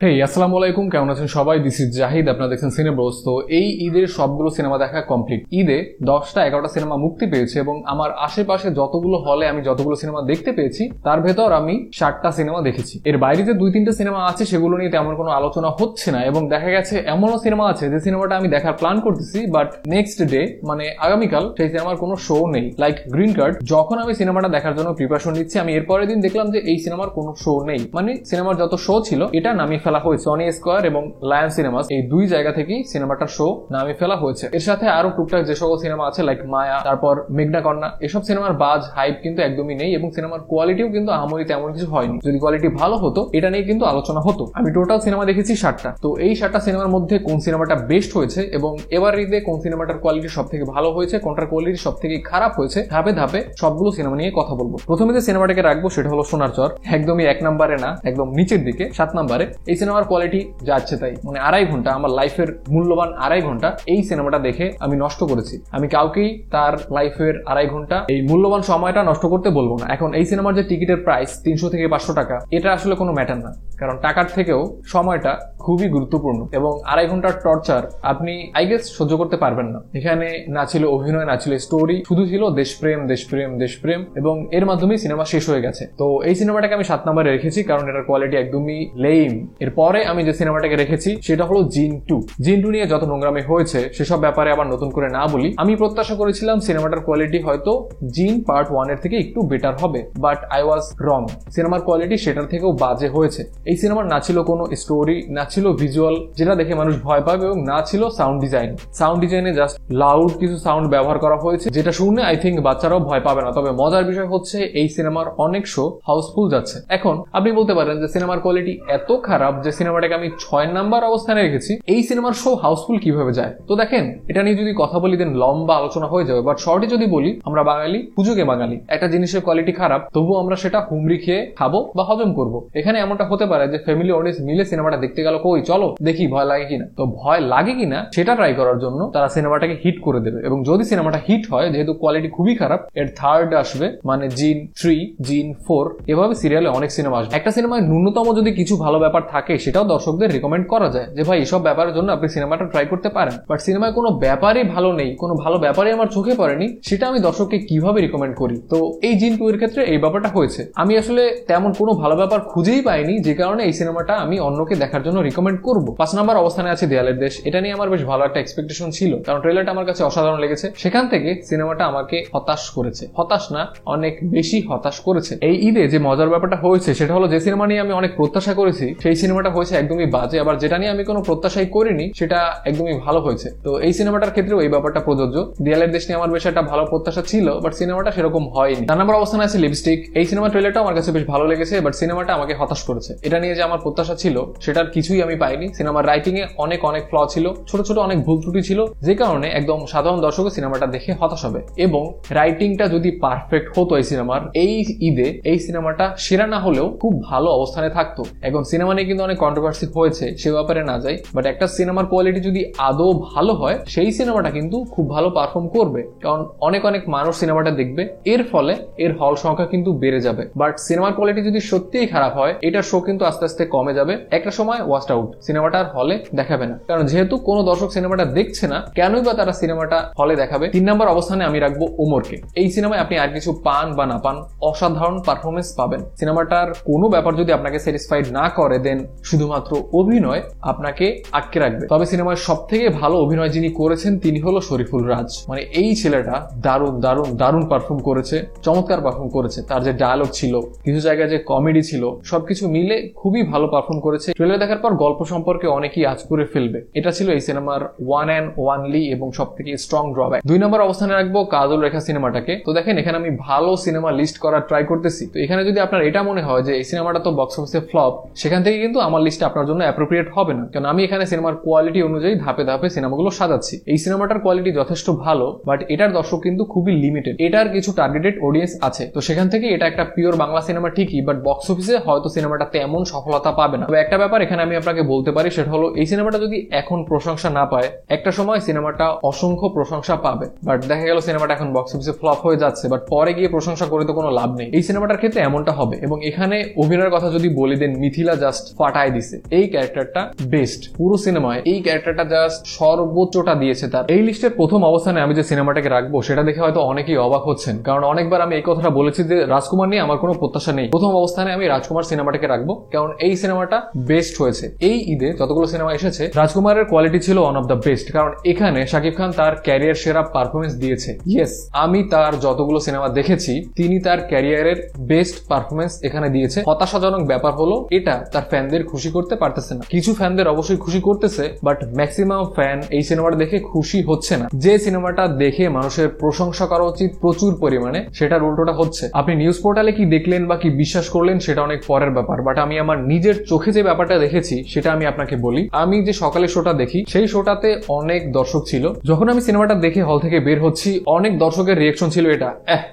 হেই আসসালামু আলাইকুম, কেমন আছেন সবাই? দিস ইজ জাহিদ, আপনারা দেখছেন সিনেব্রোস। তো এই ঈদের সবগুলো সিনেমা দেখা কমপ্লিট। ঈদে 10টা-11টা সিনেমা মুক্তি পেয়েছে এবং আমার আশেপাশে যতগুলো হলে আমি যতগুলো সিনেমা দেখতে পেয়েছি তার ভেতর আমি 7টা সিনেমা দেখেছি। এর বাইরে যে 2-3টে সিনেমা আছে সেগুলো নিয়ে তেমন কোনো আলোচনা হচ্ছে না এবং দেখা গেছে এমনও সিনেমা আছে যে সিনেমাটা আমি দেখার প্ল্যান করতেছি, বাট নেক্সট ডে মানে আগামীকাল সেই সিনেমার কোনো শো নেই। লাইক গ্রিন কার্ড, যখন আমি সিনেমাটা দেখার জন্য প্রিপারেশন নিচ্ছি আমি এর পরের দিন দেখলাম যে এই সিনেমার কোনো শো নেই। মানে সিনেমার যত শো ছিল এটা নামিয়ে ফেলা হয়েছে। সনি স্কয়ার এবং লায়ন সিনেমাস এই দুই জায়গা থেকেই সিনেমাটার শো নামিয়ে ফেলা হয়েছে। এর সাথে আরো টুকটাক যে সকল সিনেমা আছে লাইক মায়া, তারপর মেঘনা কন্যা, এসব সিনেমার বাজ হাইপ কিন্তু একদমই নেই এবং সিনেমার কোয়ালিটিও কিন্তু আহামরি তেমন কিছু হয়নি। যদি কোয়ালিটি ভালো হতো এটা নিয়ে কিন্তু আলোচনা হতো। আমি টোটাল সিনেমা দেখেছি 7টা। তো এই 7টা সিনেমার মধ্যে কোন সিনেমাটা বেস্ট হয়েছে এবং এবার ঈদে কোন সিনেমাটার কোয়ালিটি সব থেকে ভালো হয়েছে, কোনটার কোয়ালিটি সব থেকে খারাপ হয়েছে, ধাপে ধাপে সবগুলো সিনেমা নিয়ে কথা বলবো। প্রথমে যে সিনেমাটাকে রাখবো সেটা হলো সোনার চর। একদমই 1 নম্বরে না, একদম নিচের দিকে 7 নম্বরে। এই সিনেমার কোয়ালিটি যাচ্ছে তাই, মানে 2.5 ঘন্টা আমার লাইফের মূল্যবান 2.5 ঘন্টা এই সিনেমাটা দেখে আমি নষ্ট করেছি। আমি কাউকেই তার লাইফের 2.5 ঘন্টা এই মূল্যবান সময়টা নষ্ট করতে বলবো না। এখন এই সিনেমার যে টিকিটের প্রাইস 300 থেকে 500 টাকা, এটা আসলে কোনো ম্যাটার না, কারণ টাকার থেকেও সময়টা খুবই গুরুত্বপূর্ণ এবং 2.5 ঘন্টার টর্চার আপনি আই গেস সহ্য করতে পারবেন না। এখানে না ছিল অভিনয়, না ছিল স্টোরি, শুধু ছিল দেশপ্রেম দেশপ্রেম দেশপ্রেম এবং এর মাধ্যমেই সিনেমা শেষ হয়ে গেছে। তো এই সিনেমাটাকে আমি 7 নম্বরে রেখেছি কারণ এটার কোয়ালিটি একদমই লেম। এরপরে আমি যে সিনেমাটাকে রেখেছি সেটা হলো জিন 2। জিন 2 নিয়ে যত নোংরামি হয়েছে সেসব ব্যাপারে আবার নতুন করে না বলি। আমি প্রত্যাশা করেছিলাম সিনেমাটার কোয়ালিটি হয়তো জিন পার্ট 1 এর থেকে একটু বেটার হবে, বাট আই ওয়াজ রং। সিনেমার কোয়ালিটি সেটার থেকেও বাজে হয়েছে। এই সিনেমার না ছিল কোনো স্টোরি, না ছিল ভিজুয়াল যেটা দেখে মানুষ ভয় পাবে এবং না ছিল সাউন্ড ডিজাইন। সাউন্ড ডিজাইনে জাস্ট লাউড কিছু সাউন্ড ব্যবহার করা হয়েছে যেটা শুনে আই থিঙ্ক বাচ্চারাও ভয় পাবে না। তবে মজার বিষয় হচ্ছে এই সিনেমার অনেক শো হাউসফুল যাচ্ছে। এখন আপনি বলতে পারেন যে সিনেমার কোয়ালিটি এত খারাপ যে সিনেমাটাকে আমি 6 নাম্বার অবস্থানে রেখেছি, এই সিনেমার শো হাউসফুল কিভাবে যায়? তো দেখেন, এটা নিয়ে যদি কথা বলি দেন লম্বা আলোচনা হয়ে যাবে, বাট শর্টে যদি বলি, আমরা বাঙালি পুজোকে বাঙালি, একটা জিনিসের কোয়ালিটি খারাপ তবুও আমরা সেটা হুমড়ি খেয়ে খাবো বা হজম করবো। এখানে এমনটা হতে পারে যে ফ্যামিলি অডিয়েন্স মিলে সিনেমাটা দেখতে গেল, কই চলো দেখি ভয় লাগে কিনা। তো ভয় লাগে কিনা সেটা ট্রাই করার জন্য তারা সিনেমাটাকে হিট করে দেবে এবং যদি সিনেমাটা হিট হয়, যেহেতু কোয়ালিটি খুবই খারাপ, এর থার্ড আসবে, মানে জিন 3, জিন 4, এভাবে সিরিয়ালে অনেক সিনেমা আসবে। একটা সিনেমায় ন্যূনতম যদি কিছু ভালো ব্যাপার থাকে সেটাও দর্শকদের রিকমেন্ড করা যায় যে ভাই এসব ব্যাপারের জন্য আপনি সিনেমাটা ট্রাই করতে পারেন। বাট সিনেমায় কোনো ব্যাপারই ভালো নেই, কোনো ভালো ব্যাপারই আমার চোখে পড়েনি, সেটা আমি দর্শককে কিভাবে রিকমেন্ড করি? তো এই জিন 2 এর ক্ষেত্রে এই ব্যাপারটা হয়েছে। আমি আসলে তেমন কোনো ভালো ব্যাপার খুঁজেই পাইনি যে কারণে এই সিনেমাটা আমি অন্যকে দেখার জন্য রিকমেন্ড করব। 5 নাম্বার অবস্থানে আছে দেয়ালের দেশ। এটা নিয়ে আমার বেশ ভালো একটা এক্সপেকটেশন ছিল কারণ ট্রেলারটা আমার কাছে অসাধারণ লেগেছে। সেখান থেকে সিনেমাটা আমাকে হতাশ করেছে, হতাশ না অনেক বেশি হতাশ করেছে। এই ঈদে যে মজার ব্যাপারটা হয়েছে সেটা হলো যে সিনেমা নিয়ে আমি অনেক প্রত্যাশা করেছি সেই সিনেমাটা হয়েছে একদমই বাজে, আবার যেটা নিয়ে আমি কোনো প্রত্যাশাই করিনি সেটা একদমই ভালো হয়েছে। তো এই সিনেমাটার ক্ষেত্রেও এই ব্যাপারটা প্রযোজ্য। দেয়ালের দেশ নিয়ে আমার বেশ একটা ভালো প্রত্যাশা ছিল, বাট সিনেমাটা সেরকম হয়নি। 4 নম্বর অবস্থানে আছে লিপস্টিক। এই সিনেমা ট্রেলারটা আমার কাছে বেশ ভালো লেগেছে, বাট সিনেমাটা আমাকে হতাশ করেছে। এটা নিয়ে যে আমার প্রত্যাশা ছিল সেটার কিছুই আমি পাইনি। সিনেমার রাইটিং এ অনেক অনেক ফ্ল ছিল, ছোট ছোট অনেক ভুল ত্রুটি ছিল, যে কারণে একদম সাধারণ দর্শক সিনেমাটা দেখে হতাশ হবে। এবং রাইটিংটা যদি পারফেক্ট হতো এই সিনেমার, এই ঈদে এই সিনেমাটা সেরা না হলেও খুব ভালো অবস্থানে থাকতো। এখন সিনেমা নিয়ে কিন্তু অনেক কন্ট্রোভার্সি হয়েছে, সে ব্যাপারে না যাই, বাট একটা সিনেমার কোয়ালিটি যদি আদৌ ভালো হয় সেই সিনেমাটা কিন্তু খুব ভালো পারফর্ম করবে, কারণ অনেক অনেক মানুষ সিনেমাটা দেখবে, এর ফলে এর হল সংখ্যা কিন্তু বেড়ে যাবে। বাট সিনেমার কোয়ালিটি যদি সত্যিই খারাপ হয়, এটার শো কিন্তু আস্তে আস্তে কমে যাবে। একটা সময় ওয়াস্ট আউট, সিনেমাটার হলে দেখাবে না, কারণ যেহেতু কোনো দর্শক সিনেমাটা দেখছে না, কেনই বা তারা সিনেমাটা হলে দেখাবে। 3 নম্বর অবস্থানে আমি রাখবো ওমরকে। এই সিনেমায় আপনি আর কিছু পান বা না পান, অসাধারণ পারফরমেন্স পাবেন। সিনেমাটার কোনো ব্যাপার যদি আপনাকে স্যাটিসফাইড না করে দেন শুধুমাত্র অভিনয় আপনাকে আটকে রাখবে। তবে সিনেমার সব থেকে ভালো অভিনয় যিনি করেছেন তিনি হলো শরীফুল রাজ। মানে এই ছেলেটা দারুণ দারুণ দারুণ পারফর্ম করেছে, চমৎকার পারফর্ম করেছে। তার যে ডায়লগ ছিল, কিছু জায়গায় যে কমেডি ছিল, সবকিছু মিলে খুবই ভালো পারফর্ম করেছে। ট্রেলার দেখার পর গল্প সম্পর্কে অনেকেই আজ করে ফেলবে, এটা ছিল এই সিনেমার ওয়ান অ্যান্ড ওয়ানলি এবং সব থেকে স্ট্রং ড্রব্যাক। 2 নম্বর অবস্থানে রাখবো কাজল রেখা সিনেমাটাকে। তো দেখেন, এখানে আমি ভালো সিনেমা লিস্ট করার ট্রাই করতেছি। তো এখানে যদি আপনার এটা মনে হয় যে এই সিনেমাটা তো বক্স অফিসে ফ্লপ, সেখান থেকে কিন্তু আমার লিস্ট আপনার জন্য অ্যাপ্রোপ্রিয়েট হবে না, কারণ আমি এখানে সিনেমার কোয়ালিটি অনুযায়ী ধাপে ধাপে সিনেমাগুলো সাজাচ্ছি। এই সিনেমাটার কোয়ালিটি যথেষ্ট ভালো, বাট এটার দর্শক কিন্তু খুবই লিমিটেড। এটার কিছু টার্গেটেড অডিয়েন্স আছে, তো সেখান থেকে এটা একটা পিওর বাংলা সিনেমা ঠিকই, বাট বক্স অফিসে হয়তো সিনেমাটা তেমন সফলতা পাবে না। তবে একটা ব্যাপার এখানে আমি আপনাকে বলতে পারি, সেটা হলো এই সিনেমাটা যদি এখন প্রশংসা না পায়, একটা সময় সিনেমাটা অসংখ্য প্রশংসা পাবে। বাট দেখা গেল সিনেমাটা এখন বক্স অফিসে ফ্লপ হয়ে যাচ্ছে, বাট পরে গিয়ে প্রশংসা করে তো কোনো লাভ নেই। এই সিনেমাটার ক্ষেত্রে এমনটা হবে। এবং এখানে অভিনয়ের কথা যদি বলি দেন মিথিলা জাস্ট ফাটায় দিছে। এই ক্যারেক্টারটা বেস্ট পুরো সিনেমায়, এই ক্যারেক্টারটা জাস্ট সর্বোচ্চটা দিয়েছে তার। এই লিস্টের প্রথম অবস্থানে আমি যে সিনেমাটাকে রাখবো সেটা দেখে হয়তো অনেকেই অবাক হচ্ছেন, কারণ অনেকবার আমি এই কথাটা বলেছি যে রাজকুমার নিয়ে আমার কোনো প্রত্যাশা নেই। প্রথম অবস্থানে আমি রাজকুমার সিনেমাটাকে রাখবো, কারণ এই সিনেমাটা বেস্ট হয়েছে। এই ঈদে যতগুলো সিনেমা এসেছে রাজকুমারের কোয়ালিটি ছিল ওয়ান অফ দ্য বেস্ট, কারণ এখানে শাকিব খান তার ক্যারিয়ার সেরা পারফরমেন্স দিয়েছে। ইয়েস, আমি তার যতগুলো সিনেমা দেখেছি তিনি তার ক্যারিয়ারের বেস্ট পারফরমেন্স এখানে দিয়েছে। হতাশাজনক ব্যাপার হলো এটা তার ফ্যানদের খুশি করতে পারতেছে না। কিছু ফ্যানদের অবশ্যই খুশি করতেছে, বাট ম্যাক্সিমাম ফ্যান এই সিনেমাটা দেখে খুশি হচ্ছে না। যে সিনেমাটা দেখে মানুষের প্রশংসা করা উচিত প্রচুর পরিমাণে, সেটার উল্টোটা হচ্ছে। আপনি নিউজ পোর্টালে কি দেখলেন বা কি বিশ্বাস করলেন সেটা অনেক পরের ব্যাপার, বাট আমি আমার নিজের চোখে যে ব্যাপারটা দেখেছি সেটা আমি আপনাকে বলি। আমি যে সকালে শোটা দেখি সেই শোটাতে অনেক দর্শক ছিল। যখন আমি সিনেমাটা দেখে হল থেকে বের হচ্ছি, অনেক দর্শকের রিয়াকশন ছিল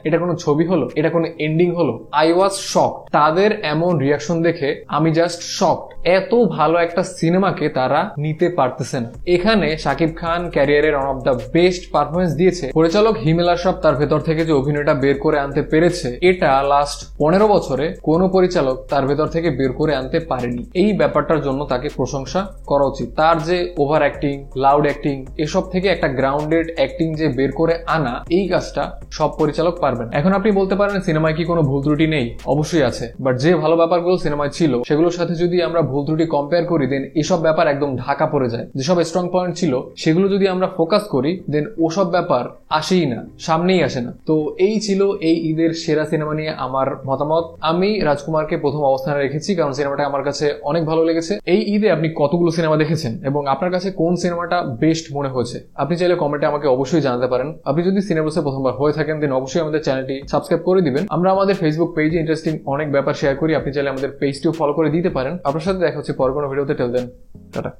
এটা কোনো ছবি হলো, এটা কোনো এন্ডিং হলো। I was shocked. তাদের এমন রিয়াকশন দেখে আমি জাস্ট শকড। এত ভালো একটা সিনেমাকে তারা নিতে পারতেছে না। এখানে শাকিব খান ক্যারিয়ারের one of the best performance দিয়েছে। পরিচালক হিমেল আশরাফ তার ভেতর থেকে যে অভিনয়টা বের করে আনতে পেরেছে, এটা লাস্ট 15 বছরে কোনো পরিচালক তার ভেতর থেকে বের করে আনতে পারেনি। এই ব্যাপারটার জন্য তাকে প্রশংসা করা উচিত। তার যে ওভার অ্যাক্টিং, লাউড অ্যাক্টিং, এসব থেকে একটা গ্রাউন্ডেড অ্যাক্টিং যে বের করে আনা, এই কাজটা সব পরিচালক পারবেন। এখন আপনি বলতে পারেন সিনেমায় কি কোনো ভুল ত্রুটি নেই? অবশ্যই আছে, বাট যে ভালো ব্যাপারগুলো সিনেমায় ছিল সেগুলোর সাথে যদি আমরা ভুল ত্রুটি কম্পেয়ার করি, দেন এসব ব্যাপার একদম ঢাকা পড়ে যায়। যেসব স্ট্রং পয়েন্ট ছিল সেগুলো যদি আমরা ফোকাস করি, দেন ওসব ব্যাপার আসেই না, সামনেই আসে না। তো এই ছিল এই ঈদের সেরা সিনেমা নিয়ে আমার মতামত। আমি রাজকুমারকে প্রথম অবস্থানে রেখেছি, কারণ সিনেমাটা আমার কাছে অনেক ভালো লেগেছে। এই ঈদে আপনি কতগুলো সিনেমা দেখেছেন এবং আপনার কাছে কোন সিনেমাটা বেস্ট মনে হয়েছে আপনি চাইলে কমেন্টে আমাকে অবশ্যই জানাতে পারেন। আপনি যদি সিনেমাসে প্রথমবার হয়ে থাকেন, দেন অবশ্যই আমাদের চ্যানেলটি সাবস্ক্রাইব করে দিবেন। আমরা আমাদের ফেসবুক পেজে ইন্টারেস্টিং অনেক ব্যাপার শেয়ার করি, আপনি চাইলে আমাদের পেজটিও ফলো করে দিতে পারেন। আপনার সাথে দেখা হচ্ছে পরে কোনো ভিডিওতে। টেল দেন, টাটা।